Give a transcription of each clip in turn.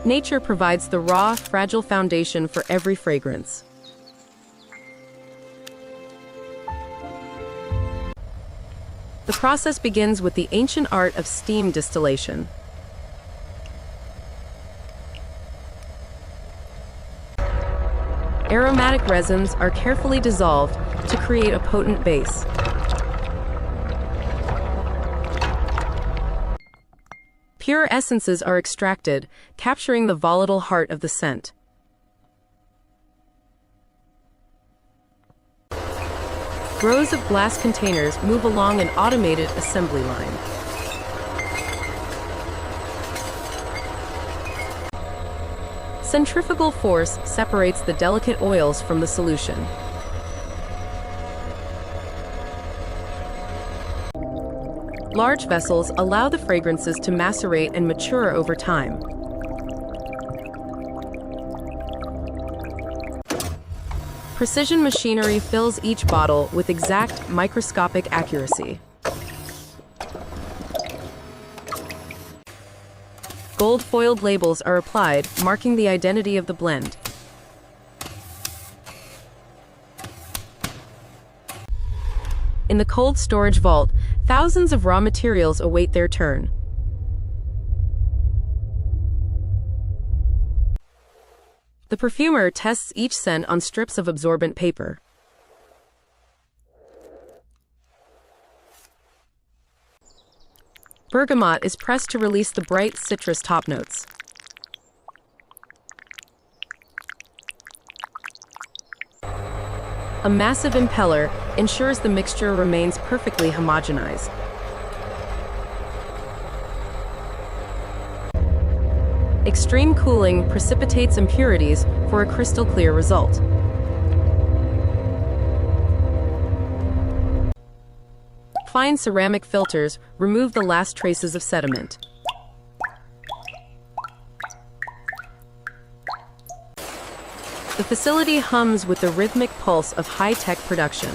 Nature provides the raw, fragile foundation for every fragrance. The process begins with the ancient art of steam distillation. Aromatic resins are carefully dissolved to create a potent base. Pure essences are extracted, capturing the volatile heart of the scent. Rows of glass containers move along an automated assembly line. Centrifugal force separates the delicate oils from the solution. Large vessels allow the fragrances to macerate and mature over time. Precision machinery fills each bottle with exact microscopic accuracy. Gold-foiled labels are applied, marking the identity of the blend. In the cold storage vault, thousands of raw materials await their turn. The perfumer tests each scent on strips of absorbent paper. Bergamot is pressed to release the bright citrus top notes. A massive impeller ensures the mixture remains perfectly homogenized. Extreme cooling precipitates impurities for a crystal-clear result. Fine ceramic filters remove the last traces of sediment. The facility hums with the rhythmic pulse of high-tech production.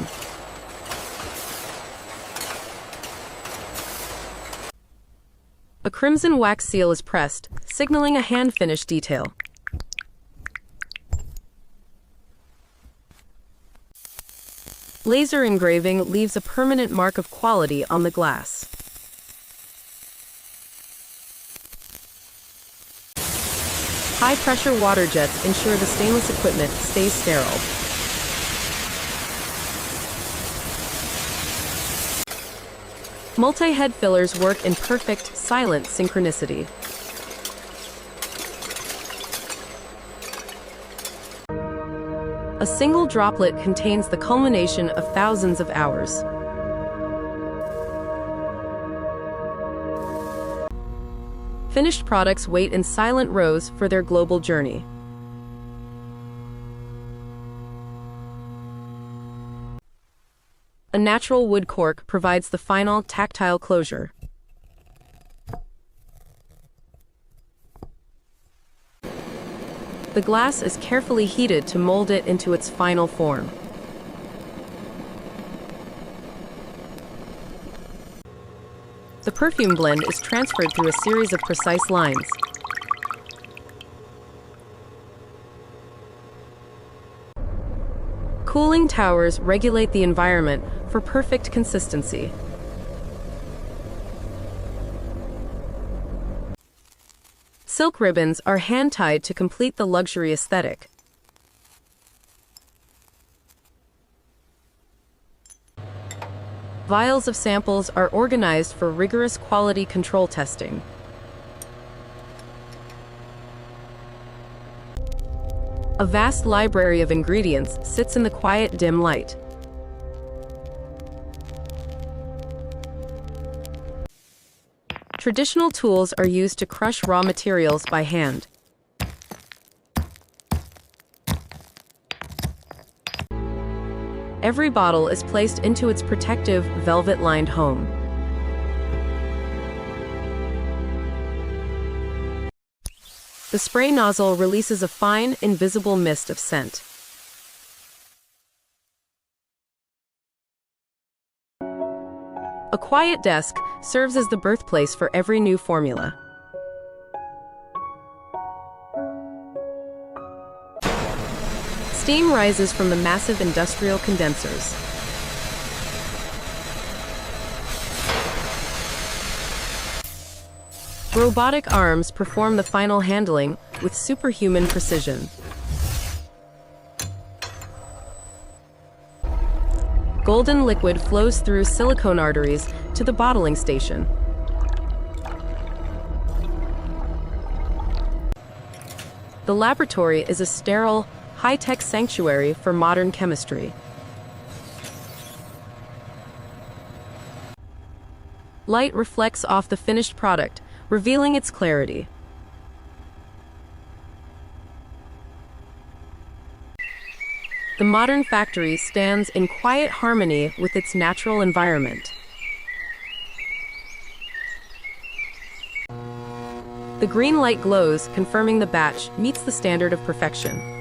A crimson wax seal is pressed, signaling a hand-finished detail. Laser engraving leaves a permanent mark of quality on the glass. High-pressure water jets ensure the stainless equipment stays sterile. Multi-head fillers work in perfect, silent synchronicity. A single droplet contains the culmination of thousands of hours. Finished products wait in silent rows for their global journey. A natural wood cork provides the final tactile closure. The glass is carefully heated to mold it into its final form. The perfume blend is transferred through a series of precise lines. Cooling towers regulate the environment for perfect consistency. Silk ribbons are hand-tied to complete the luxury aesthetic. Vials of samples are organized for rigorous quality control testing. A vast library of ingredients sits in the quiet, dim light. Traditional tools are used to crush raw materials by hand. Every bottle is placed into its protective, velvet-lined home. The spray nozzle releases a fine, invisible mist of scent. A quiet desk serves as the birthplace for every new formula. Steam rises from the massive industrial condensers. Robotic arms perform the final handling with superhuman precision. Golden liquid flows through silicone arteries to the bottling station. The laboratory is a sterile, high-tech sanctuary for modern chemistry. Light reflects off the finished product, revealing its clarity. The modern factory stands in quiet harmony with its natural environment. The green light glows, confirming the batch meets the standard of perfection.